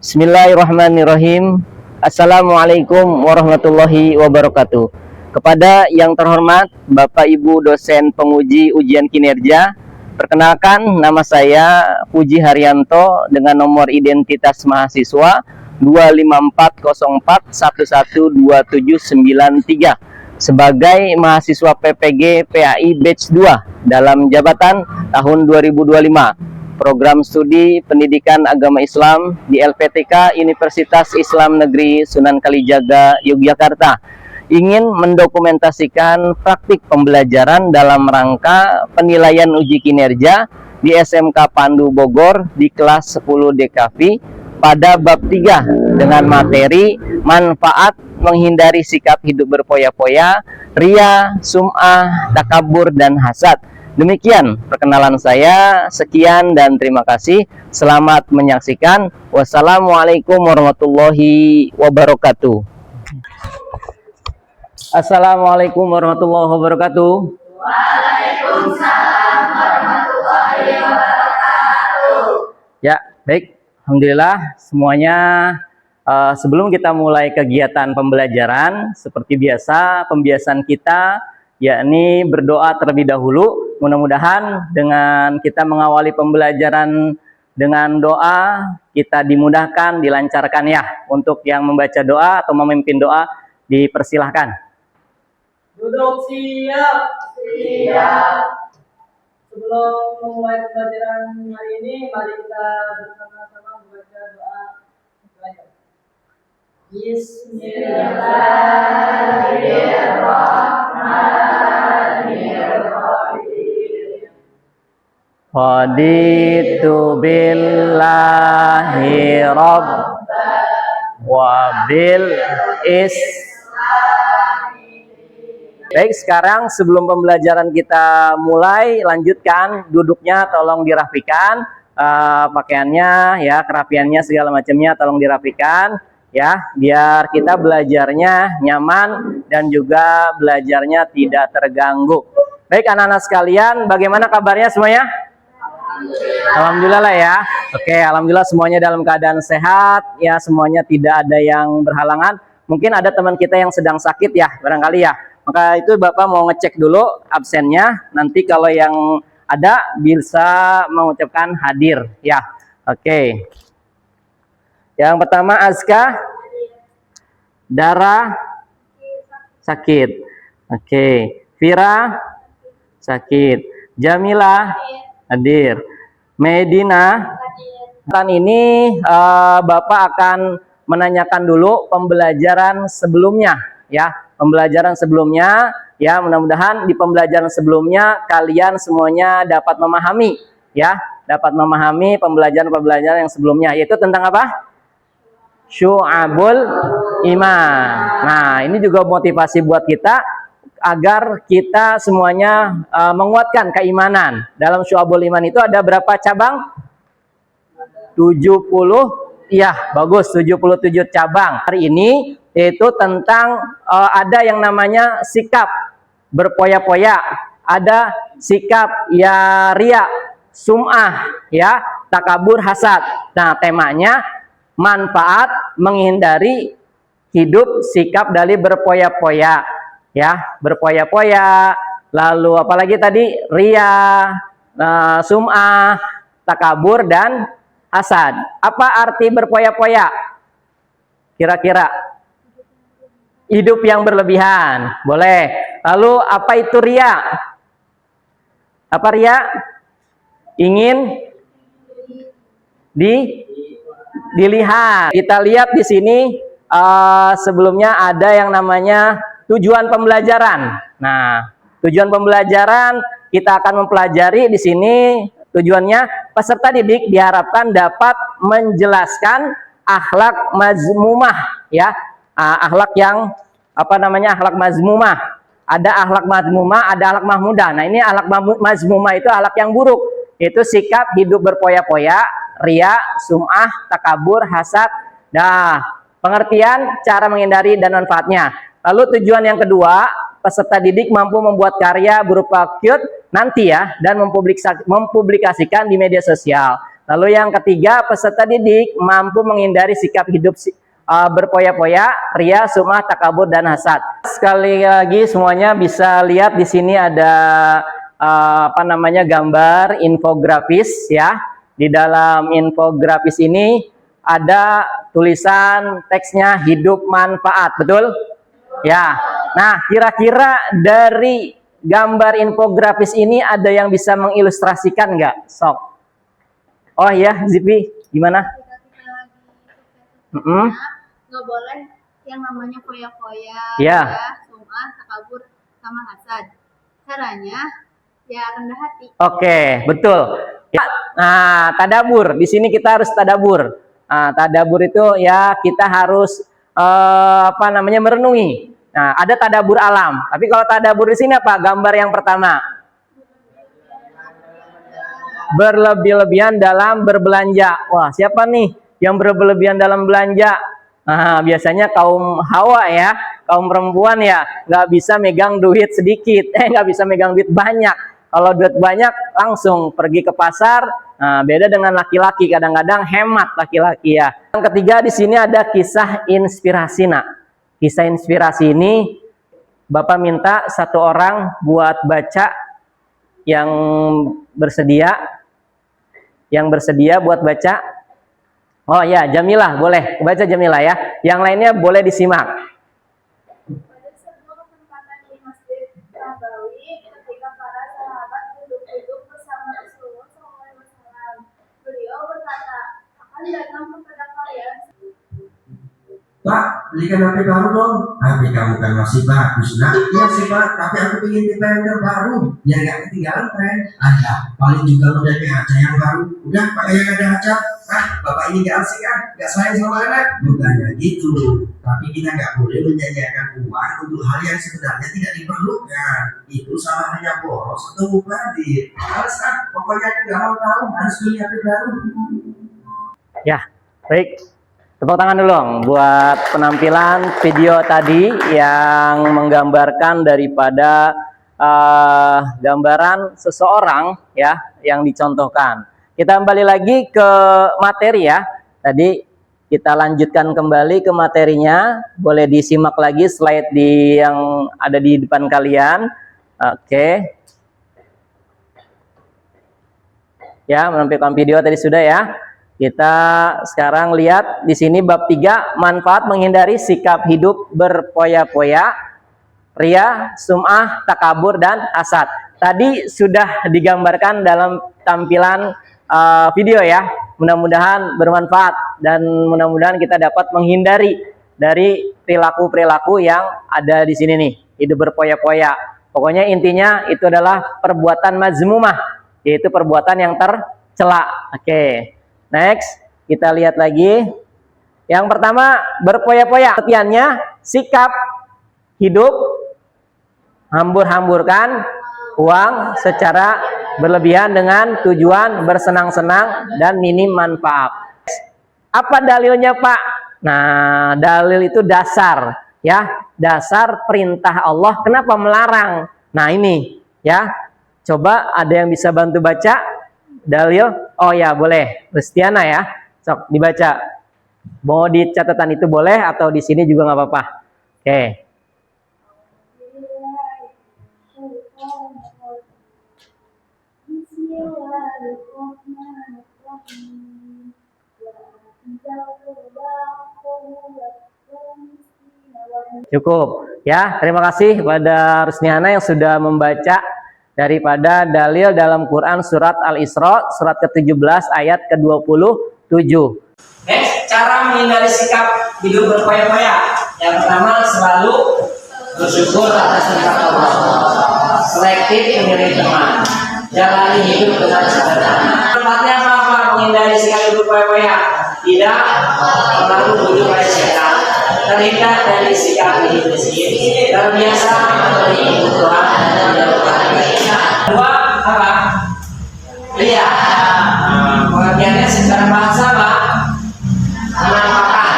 Bismillahirrahmanirrahim. Assalamualaikum warahmatullahi wabarakatuh. Kepada yang terhormat Bapak Ibu dosen penguji ujian kinerja, perkenalkan nama saya Puji Haryanto dengan nomor identitas mahasiswa 25404112793 sebagai mahasiswa PPG PAI Batch 2 dalam jabatan tahun 2025. Program Studi Pendidikan Agama Islam di LPTK Universitas Islam Negeri Sunan Kalijaga, Yogyakarta, ingin mendokumentasikan praktik pembelajaran dalam rangka penilaian uji kinerja di SMK Pandu Bogor di kelas 10 DKV pada bab 3 dengan materi manfaat menghindari sikap hidup berpoya-poya, ria, sum'ah, takabur, dan hasad. Demikian perkenalan saya, sekian dan terima kasih. Selamat menyaksikan. Wassalamualaikum warahmatullahi wabarakatuh. Assalamualaikum warahmatullahi wabarakatuh. Waalaikumsalam warahmatullahi wabarakatuh. Ya, baik. Alhamdulillah semuanya. Sebelum kita mulai kegiatan pembelajaran, seperti biasa pembiasaan kita yakni berdoa terlebih dahulu. Mudah-mudahan dengan kita mengawali pembelajaran dengan doa, kita dimudahkan, dilancarkan ya. Untuk yang membaca doa atau memimpin doa, dipersilahkan. Duduk siap. Siap. Sebelum memulai pembelajaran hari ini, mari kita bersama-sama membaca doa. Bismillahirrahmanirrahim. Raditu billahi rabb wa bil Baik, sekarang sebelum pembelajaran kita mulai, lanjutkan duduknya tolong dirapikan, pakaiannya ya, kerapiannya segala macamnya tolong dirapikan ya, biar kita belajarnya nyaman dan juga belajarnya tidak terganggu. Baik anak-anak sekalian, bagaimana kabarnya semuanya? Alhamdulillah lah ya. Oke, alhamdulillah semuanya dalam keadaan sehat ya, semuanya tidak ada yang berhalangan. Mungkin ada teman kita yang sedang sakit ya, barangkali ya. Maka itu Bapak mau ngecek dulu absennya. Nanti kalau yang ada bisa mengucapkan hadir ya. Oke. Yang pertama Azka, Dara sakit. Oke. Vira sakit. Jamila hadir. Medina. Dan ini Bapak akan menanyakan dulu pembelajaran sebelumnya ya. Pembelajaran sebelumnya ya, mudah-mudahan di pembelajaran sebelumnya kalian semuanya dapat memahami ya, dapat memahami pembelajaran yang sebelumnya, yaitu tentang apa? Syu'abul iman. Nah, ini juga motivasi buat kita agar kita semuanya menguatkan keimanan. Dalam syu'abul iman itu ada berapa cabang? 70, iya bagus, 77 cabang. Hari ini yaitu tentang ada yang namanya sikap berpoya-poya, ada sikap ya ria, sum'ah ya, takabur, hasad. Nah, temanya manfaat menghindari hidup sikap dari berpoya-poya ya, berpoya-poya. Lalu apalagi tadi? Ria, sum'ah, takabur, dan hasad. Apa arti berpoya-poya? Kira-kira hidup yang berlebihan, boleh. Lalu apa itu ria? Apa ria? Ingin dilihat. Kita lihat di sini sebelumnya ada yang namanya tujuan pembelajaran. Nah, tujuan pembelajaran kita akan mempelajari di sini. Tujuannya peserta didik diharapkan dapat menjelaskan akhlak mazmumah ya. Akhlak yang apa namanya, akhlak mazmumah. Ada akhlak mazmumah, ada akhlak mahmudah. Nah, ini akhlak mazmumah itu akhlak yang buruk, itu sikap hidup berpoya-poya, ria, sum'ah, takabur, hasad. Nah, pengertian cara menghindari dan manfaatnya. Lalu tujuan yang kedua, peserta didik mampu membuat karya berupa cute nanti ya, dan mempublikasikan di media sosial. Lalu yang ketiga, peserta didik mampu menghindari sikap hidup berpoya-poya, ria, sum'ah, takabur, dan hasad. Sekali lagi semuanya bisa lihat di sini ada gambar infografis ya. Di dalam infografis ini ada tulisan teksnya hidup manfaat, betul? Ya. Nah, kira-kira dari gambar infografis ini ada yang bisa mengilustrasikan nggak? Sok. Oh iya, Zipi, gimana? Nggak boleh yang namanya foya-foya, ya, sum'ah, takabur, sama hasad. Caranya ya rendah hati. Oke, betul. Ya. Nah, tadabur. Di sini kita harus tadabur. Nah, tadabur itu ya kita harus merenungi. Nah, ada tadabur alam. Tapi kalau tadabur di sini apa? Gambar yang pertama. Berlebih-lebihan dalam berbelanja. Wah, siapa nih yang berlebihan dalam belanja? Nah, biasanya kaum Hawa ya, kaum perempuan ya, nggak bisa megang duit sedikit, nggak bisa megang duit banyak. Kalau duit banyak langsung pergi ke pasar. Nah, beda dengan laki-laki, kadang-kadang hemat laki-laki ya. Yang ketiga di sini ada kisah inspirasi, nak. Kisah inspirasi ini Bapak minta satu orang buat baca yang bersedia buat baca. Oh ya, Jamilah boleh baca Jamilah ya. Yang lainnya boleh disimak. Pada sebuah kesempatan di Masjid Nabawi, ketika para sahabat duduk-duduk bersama Rasulullah SAW, beliau berkata, akan datang kepada kalian. Pak, belikan HP baru dong. HP kamu kan masih bagus, nak. Iya sih Pak, tapi aku ingin tipe yang terbaru, biar gak ketinggalan tren. Ada, paling juga modelnya aja yang baru. Udah, pakai yang ada aja. Bapak ini gak asik gak sayang sama anak. Bukannya gitu, tapi kita gak boleh menyanyiakan uang untuk hal yang sebenarnya tidak diperlukan. Itu sama hanya boros atau mubazir. Harus pokoknya aku gak mau tahu, harus beli HP baru. Ya, baik. Tepuk tangan dulu dong buat penampilan video tadi yang menggambarkan daripada gambaran seseorang ya yang dicontohkan. Kita kembali lagi ke materi ya. Tadi kita lanjutkan kembali ke materinya. Boleh disimak lagi slide yang ada di depan kalian. Oke. Ya, menampilkan video tadi sudah ya. Kita sekarang lihat di sini bab 3, manfaat menghindari sikap hidup berpoya-poya, ria, sum'ah, takabur, dan hasad. Tadi sudah digambarkan dalam tampilan video ya. Mudah-mudahan bermanfaat dan mudah-mudahan kita dapat menghindari dari perilaku-perilaku yang ada di sini nih, hidup berpoya-poya. Pokoknya intinya itu adalah perbuatan mazmumah, yaitu perbuatan yang tercela. Oke. Next, kita lihat lagi. Yang pertama, berpoya-poya. Artiannya, sikap hidup hambur-hamburkan uang secara berlebihan dengan tujuan bersenang-senang dan minim manfaat. Apa dalilnya, Pak? Nah, dalil itu dasar, ya, dasar perintah Allah. Kenapa melarang? Nah, ini, ya. Coba ada yang bisa bantu baca? Dalil, oh ya boleh, Restiana ya, sok dibaca. Mau di catatan itu boleh atau di sini juga nggak apa-apa. Oke. Cukup ya, terima kasih kepada Rusniana yang sudah membaca daripada dalil dalam Quran surat Al-Isra surat ke-17 ayat ke-27. Cara menghindari sikap hidup berpoya-poya. Yang pertama, selalu bersyukur atas nikmat Allah. Selektif memilih teman. Jalani hidup dengan sederhana. Manfaatnya apa? Menghindari sikap hidup berpoya-poya. Tidak terlalu bujuk oleh setan. Terhindar dari sikap hidup miskin. Terbiasa memberi kebutuhan dan menjauhkan. Dua, apa? Ria. Pengertiannya secara bahasa apa? Menampakkan,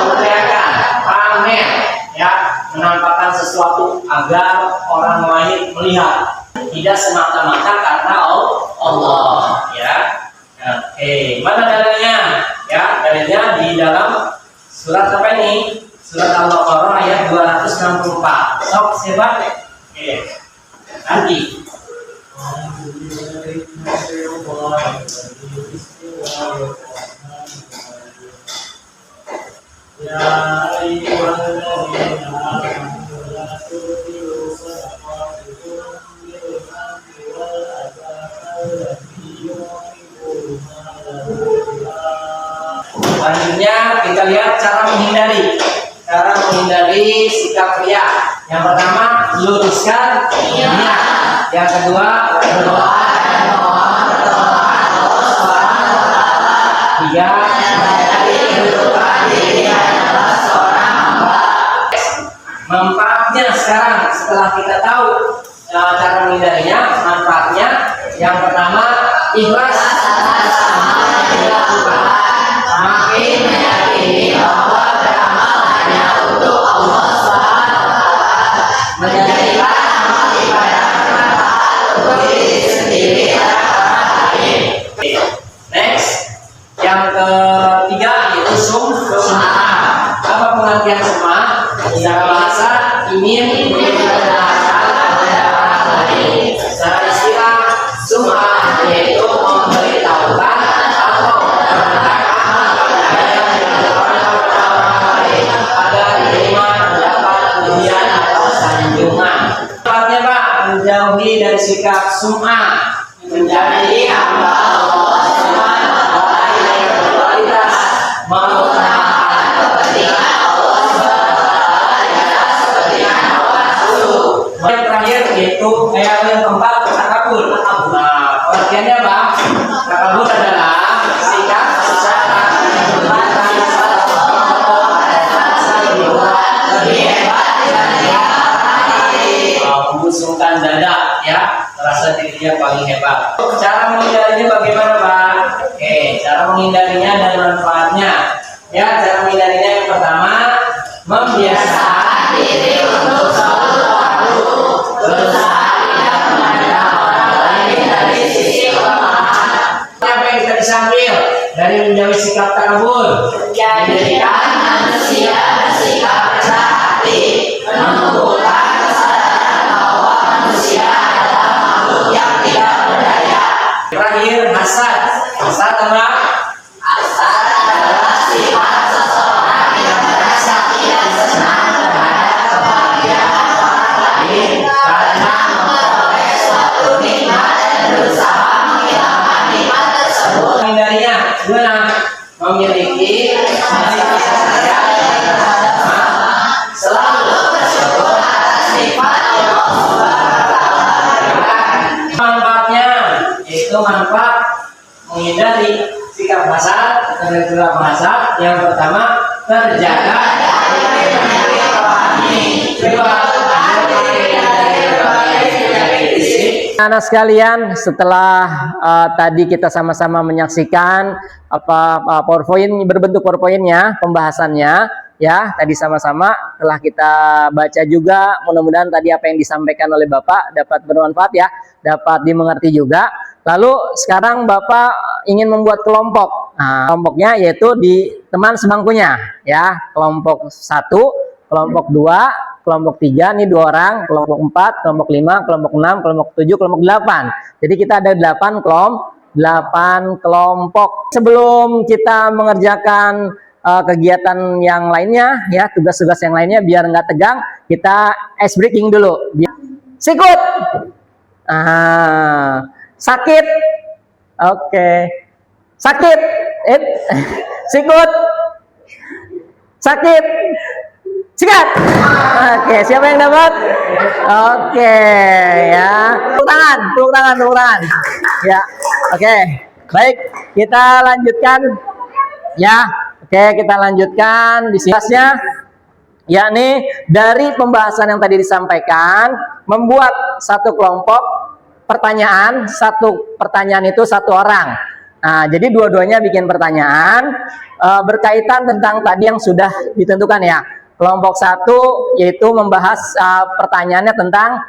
memperlihatkan, pamer, ya, menampakkan sesuatu agar orang lain melihat, tidak semata-mata karena Allah, ya. Oke. Mana dalilnya? Ya, dalilnya di dalam surat apa ini? Surat Al-Baqarah ayat 264. Sok siapa? Nanti. Ya ayyuhalladzina amanu la tubtilu shadaqatikum bil manni wal adha Selanjutnya kita lihat cara menghindari sikap riya. Yang pertama, luruskan niat. Yang kedua, berdoa dan mohon pertolongan Allah Subhanahu wa taala. Tiga, menjadi kedudukan diri adalah seorang hamba. Manfaatnya sekarang setelah kita tahu cara menghindarinya, manfaatnya yang pertama, ikhlas makin meyakini bahwa beramal hanya untuk Allah Subhanahu wa taala, menjadikan amal ibadah bermanfaat untuk diri sendiri dan orang lain. Next, yang ketiga yaitu sum'ah. Apa pengertian sum'ah? Secara bahasa ingin diperkenalkan kepada orang lain. Secara istilah sum'ah yaitu memberitahukan atau menjauhi dari sikap sum'ah, menjadi hamba Allah Subhanahu wa taala yang berkualitas, mengutamakan kepentingan Allah Subhanahu wa taala di atas kepentingan hawa nafsu. Yang terakhir yaitu yang keempat, takabur. Nah, pengertiannya apa? Takabur adalah sikap secara menempatkan satu kelompok lebih hebat dibanding membusungkan dada, ya, merasa dirinya paling hebat. Cara menghindarinya bagaimana, Pak? Cara menghindarinya dan manfaatnya. Ya, cara menghindarinya yang pertama, membiasakan diri untuk selalu berusaha tidak memandang orang lain dari sisi kelemahan. Apa yang kita bisa ambil dari menjauhi sikap takabur? Menjadikan manusia bersikap rendah hati, menumbuhkan terakhir, hasad. Hasad apa? Hasad adalah sifat seseorang yang merasa tidak senang terhadap kebahagiaan orang lain karena memperoleh suatu nikmat dan berusaha menghilangkan nikmat tersebut. Menghindarinya gimana? Memiliki saya selalu bersyukur atas nikmat Allah Subhanahu wa taala. Manfaatnya itu manfaat menghindari sikap hasad dan sikap hasad. Yang pertama, terjaga dari penyakit rohani. Kedua, anak sekalian, setelah tadi kita sama-sama menyaksikan PowerPoint berbentuk PowerPoint-nya, pembahasannya, ya, tadi sama-sama telah kita baca juga. Mudah-mudahan tadi apa yang disampaikan oleh Bapak dapat bermanfaat, ya, dapat dimengerti juga. Lalu sekarang Bapak ingin membuat kelompok. Nah, kelompoknya yaitu di teman sebangkunya, ya, kelompok 1, kelompok 2, kelompok 3, ini 2 orang, kelompok 4, kelompok 5, kelompok 6, kelompok 7, kelompok 8. Jadi kita ada 8 kelompok. Sebelum kita mengerjakan kegiatan yang lainnya, ya, tugas-tugas yang lainnya, biar nggak tegang, kita ice breaking dulu. Sikut. Sakit. Oke. Sakit. Sikut. Sakit. Sikat. Oke, siapa yang dapat? Oke, ya. Tepuk tangan. Ya. Oke. Baik, kita lanjutkan. Ya. Oke, kita lanjutkan di siasnya. Yakni dari pembahasan yang tadi disampaikan, membuat satu kelompok pertanyaan, satu pertanyaan itu satu orang. Nah, jadi dua-duanya bikin pertanyaan berkaitan tentang tadi yang sudah ditentukan, ya. Kelompok 1 yaitu membahas pertanyaannya tentang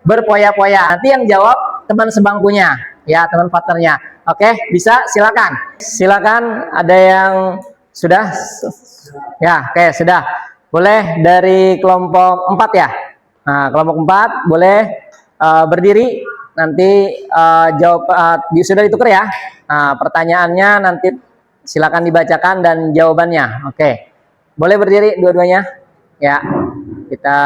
berpoya-poya. Nanti yang jawab teman sebangkunya, ya, teman partnernya. Oke, bisa silakan. Silakan, ada yang sudah? Ya, oke, sudah. Boleh dari kelompok 4 ya. Nah, kelompok 4 boleh berdiri. Nanti jawab sudah ditukar ya. Nah, pertanyaannya nanti silakan dibacakan dan jawabannya. Oke. Boleh berdiri dua-duanya? Ya. Kita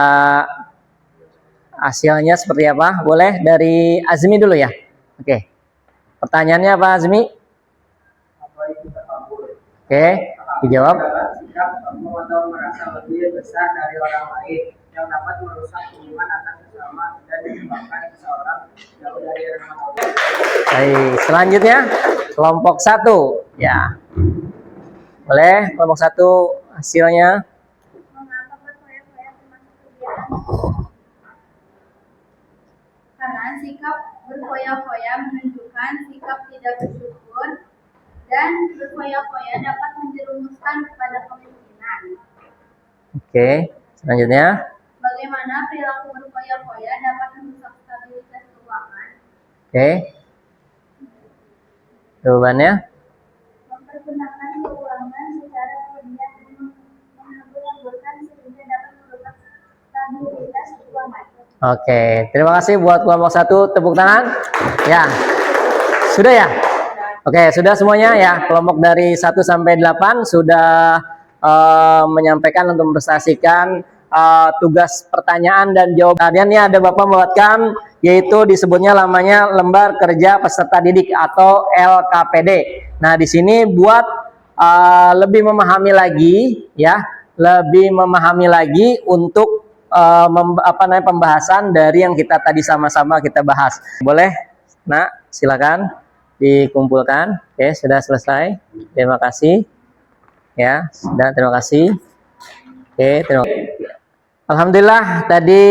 hasilnya seperti apa? Boleh dari Azmi dulu ya. Oke. Pertanyaannya apa, Azmi? Oke, dijawab. Sikap atau merasa lebih besar dari orang lain yang dapat merusak hubungan antar sesama dan menyebabkan seseorang jauh dari rahmat Allah. Baik, selanjutnya kelompok 1 ya. Boleh kelompok 1 hasilnya. Mengapa berfoya-foya termasuk kegiatan? Karena sikap berfoya-foya menunjukkan sikap tidak bersyukur dan berfoya-foya dapat menjerumuskan kepada kemiskinan. Oke, selanjutnya. Bagaimana perilaku berfoya-foya dapat merusak stabilitas keuangan? Oke. Jawabannya. Mempergunakan keuangan secara berlebihan dan menghambur-hamburkan sehingga dapat merusak stabilitas keuangan. Oke, terima kasih buat kelompok 1, tepuk tangan. Ya. Sudah ya? Oke, sudah semuanya ya. Kelompok dari 1 sampai 8 sudah menyampaikan untuk memprestasikan tugas pertanyaan dan jawaban. Kemudian ini ada Bapak membuatkan, yaitu disebutnya namanya lembar kerja peserta didik atau LKPD. Nah, di sini buat lebih memahami lagi ya, lebih memahami lagi untuk pembahasan dari yang kita tadi sama-sama kita bahas. Boleh, Nak, silakan dikumpulkan. Oke, sudah selesai. Terima kasih. Ya, sudah, terima kasih. Oke, terima kasih. Alhamdulillah tadi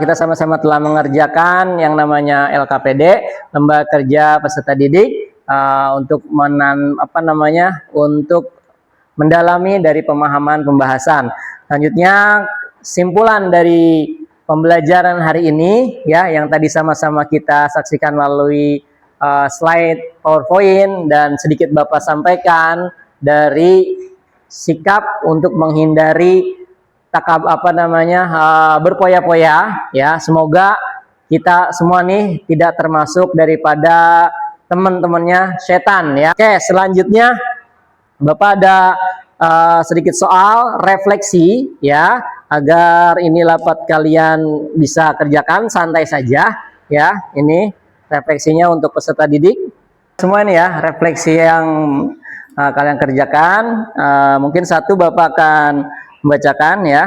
kita sama-sama telah mengerjakan yang namanya LKPD, lembar kerja peserta didik, untuk untuk mendalami dari pemahaman pembahasan. Selanjutnya simpulan dari pembelajaran hari ini ya, yang tadi sama-sama kita saksikan melalui slide PowerPoint dan sedikit Bapak sampaikan dari sikap untuk menghindari berpoya-poya ya. Semoga kita semua nih tidak termasuk daripada teman-temannya setan ya. Oke, selanjutnya Bapak ada sedikit soal refleksi ya, agar ini dapat kalian bisa kerjakan santai saja ya. Ini refleksinya untuk peserta didik semua ini ya, refleksi yang kalian kerjakan. Mungkin satu Bapak akan membacakan ya,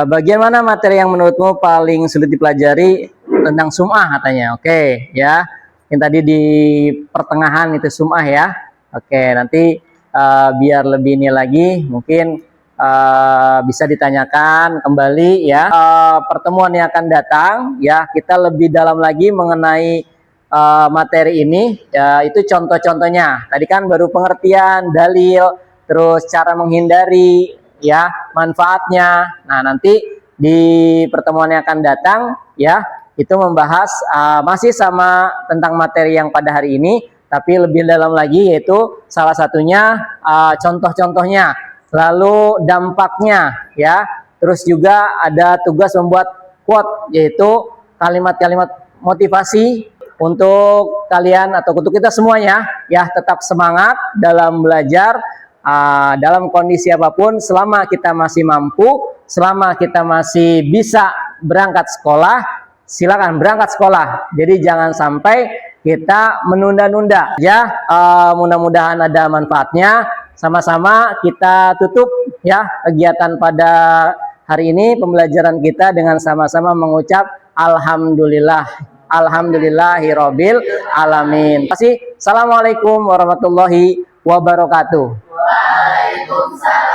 bagian mana materi yang menurutmu paling sulit dipelajari tentang sum'ah katanya. Oke ya, yang tadi di pertengahan itu sum'ah ya. Oke, nanti biar lebih ini lagi mungkin bisa ditanyakan kembali ya. Pertemuan yang akan datang ya, kita lebih dalam lagi mengenai materi ini ya. Itu contoh-contohnya tadi kan baru pengertian dalil, terus cara menghindari ya, manfaatnya. Nah, nanti di pertemuan yang akan datang ya, itu membahas masih sama tentang materi yang pada hari ini, tapi lebih dalam lagi, yaitu salah satunya contoh-contohnya, lalu dampaknya ya. Terus juga ada tugas membuat quote, yaitu kalimat-kalimat motivasi untuk kalian atau untuk kita semuanya ya, tetap semangat dalam belajar dalam kondisi apapun. Selama kita masih mampu, selama kita masih bisa berangkat sekolah, silakan berangkat sekolah. Jadi jangan sampai kita menunda-nunda ya. Mudah-mudahan ada manfaatnya. Sama-sama kita tutup ya kegiatan pada hari ini, pembelajaran kita dengan sama-sama mengucap alhamdulillah, alhamdulillahirabbil alamin. Terima kasih. Assalamualaikum warahmatullahi wabarakatuh. Waalaikumsalam.